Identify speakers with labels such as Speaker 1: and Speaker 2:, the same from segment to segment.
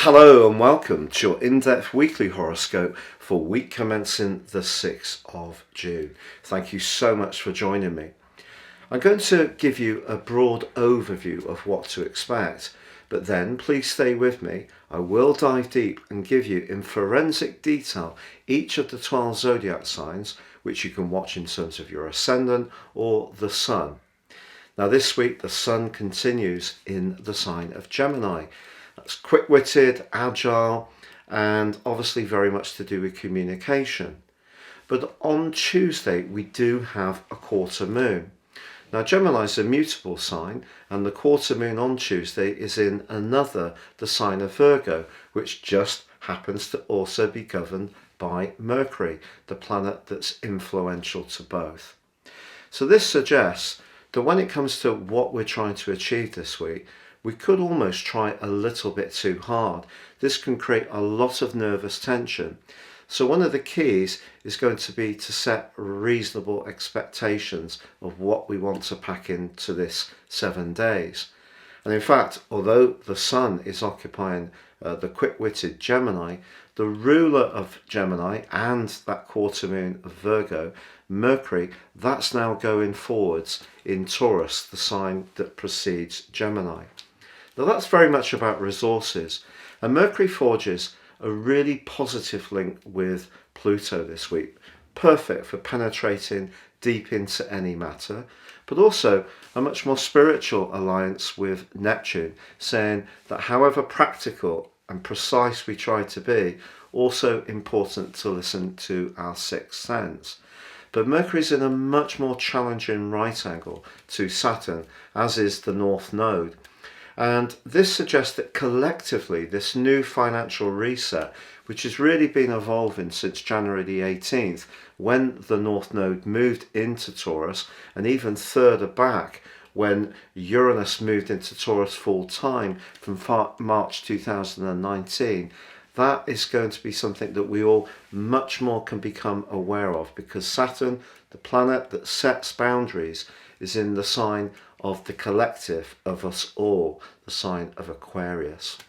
Speaker 1: Hello and welcome to your in-depth weekly horoscope for week commencing the 6th of June. Thank you so much for joining me. I'm going to give you a broad overview of what to expect, but then please stay with me. I will dive deep and give you in forensic detail each of the 12 zodiac signs, which you can watch in terms of your ascendant or the sun. Now this week the sun continues in the sign of Gemini. That's quick-witted, agile, and obviously very much to do with communication. But on Tuesday we do have a quarter moon. Now Gemini is a mutable sign, and the quarter moon on Tuesday is in the sign of Virgo, which just happens to also be governed by Mercury, the planet that's influential to both. So this suggests that when it comes to what we're trying to achieve this week, we could almost try a little bit too hard. This can create a lot of nervous tension. So one of the keys is going to be to set reasonable expectations of what we want to pack into this 7 days. And in fact, although the sun is occupying the quick-witted Gemini, the ruler of Gemini and that quarter moon of Virgo, Mercury, that's now going forwards in Taurus, the sign that precedes Gemini. Now that's very much about resources, and Mercury forges a really positive link with Pluto this week, perfect for penetrating deep into any matter, but also a much more spiritual alliance with Neptune, saying that however practical and precise we try to be, also important to listen to our sixth sense. But Mercury's in a much more challenging right angle to Saturn, as is the North Node. And this suggests that collectively this new financial reset, which has really been evolving since January the 18th, when the North Node moved into Taurus, and even further back when Uranus moved into Taurus full time from March 2019, that is going to be something that we all much more can become aware of, because Saturn, the planet that sets boundaries, is in the sign of the collective of us all, the sign of Aquarius.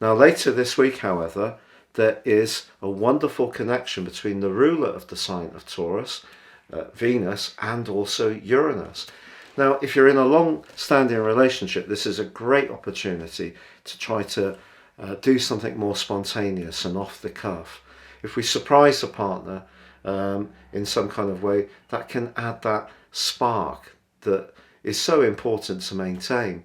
Speaker 1: Now later this week, however, there is a wonderful connection between the ruler of the sign of Taurus, Venus, and also Uranus. Now if you're in a long-standing relationship, this is a great opportunity to try to do something more spontaneous and off the cuff. If we surprise a partner in some kind of way, that can add that spark that is so important to maintain.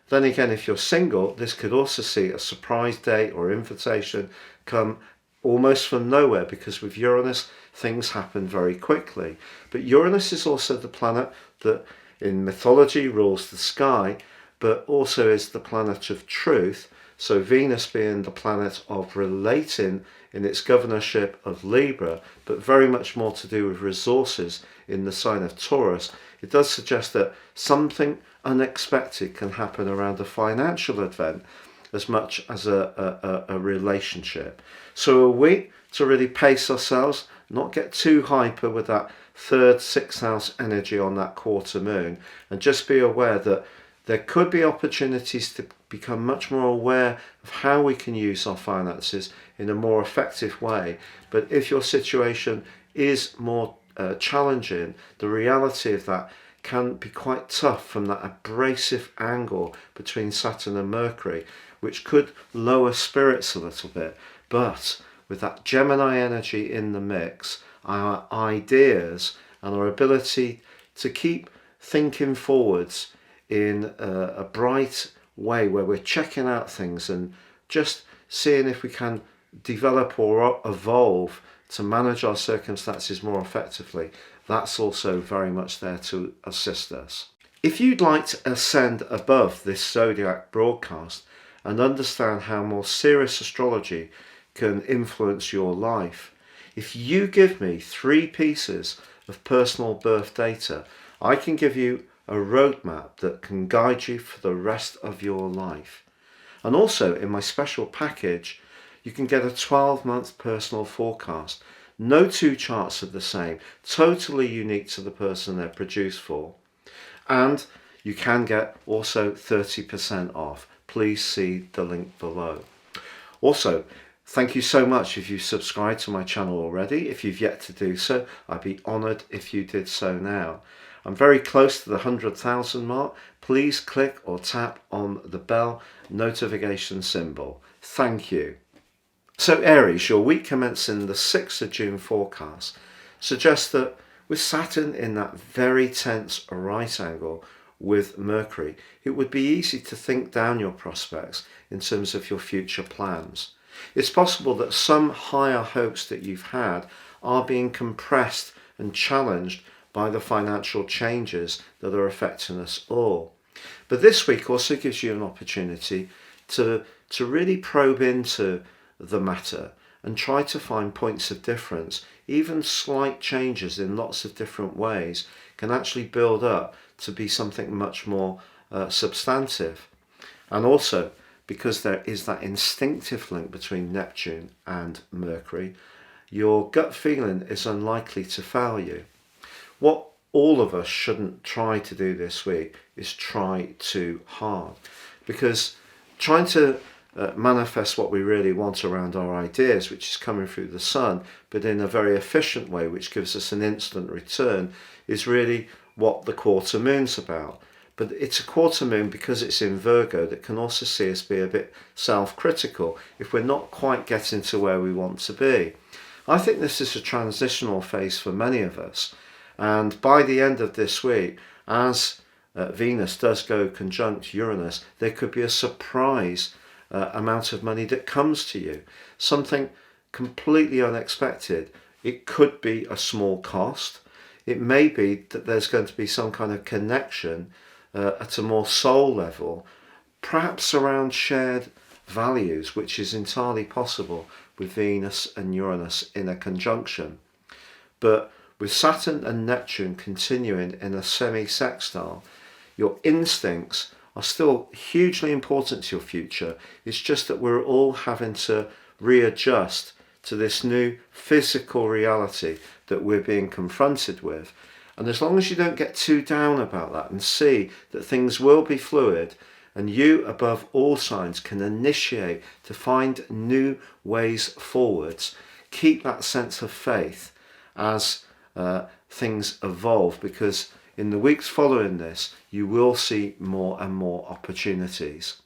Speaker 1: Then again, if you're single, this could also see a surprise date or invitation come almost from nowhere, because with Uranus things happen very quickly. But Uranus is also the planet that in mythology rules the sky, but also is the planet of truth. So Venus being the planet of relating in its governorship of Libra, but very much more to do with resources in the sign of Taurus, it does suggest that something unexpected can happen around a financial event as much as a relationship. So a week to really pace ourselves, not get too hyper with that third, sixth house energy on that quarter moon, and just be aware that there could be opportunities to become much more aware of how we can use our finances in a more effective way. But if your situation is more challenging, the reality of that can be quite tough from that abrasive angle between Saturn and Mercury, which could lower spirits a little bit. But with that Gemini energy in the mix, our ideas and our ability to keep thinking forwards in a bright way where we're checking out things and just seeing if we can develop or evolve to manage our circumstances more effectively, that's also very much there to assist us. If you'd like to ascend above this zodiac broadcast and understand how more serious astrology can influence your life, if you give me 3 pieces of personal birth data, I can give you a roadmap that can guide you for the rest of your life. And also in my special package, you can get a 12-month personal forecast. No 2 charts are the same, totally unique to the person they're produced for. And you can get also 30% off. Please see the link below. Also, thank you so much if you've subscribed to my channel already. If you've yet to do so, I'd be honoured if you did so now. I'm very close to the 100,000 mark. Please click or tap on the bell notification symbol. Thank you. So Aries, your week commencing the 6th of June forecast suggests that with Saturn in that very tense right angle with Mercury, it would be easy to think down your prospects in terms of your future plans. It's possible that some higher hopes that you've had are being compressed and challenged by the financial changes that are affecting us all. But this week also gives you an opportunity to really probe into the matter and try to find points of difference. Even slight changes in lots of different ways can actually build up to be something much more substantive. And also, because there is that instinctive link between Neptune and Mercury, your gut feeling is unlikely to fail you. What all of us shouldn't try to do this week is try too hard, because trying to manifest what we really want around our ideas, which is coming through the sun, but in a very efficient way, which gives us an instant return, is really what the quarter moon's about. But it's a quarter moon because it's in Virgo that can also see us be a bit self-critical if we're not quite getting to where we want to be. I think this is a transitional phase for many of us, and by the end of this week, as Venus does go conjunct Uranus, there could be a surprise amount of money that comes to you, something completely unexpected. It could be a small cost. It may be that there's going to be some kind of connection at a more soul level, perhaps around shared values, which is entirely possible with Venus and Uranus in a conjunction. But with Saturn and Neptune continuing in a semi-sextile, your instincts are still hugely important to your future. It's just that we're all having to readjust to this new physical reality that we're being confronted with. And as long as you don't get too down about that and see that things will be fluid, and you above all signs can initiate to find new ways forwards, keep that sense of faith as things evolve, because in the weeks following this, you will see more and more opportunities.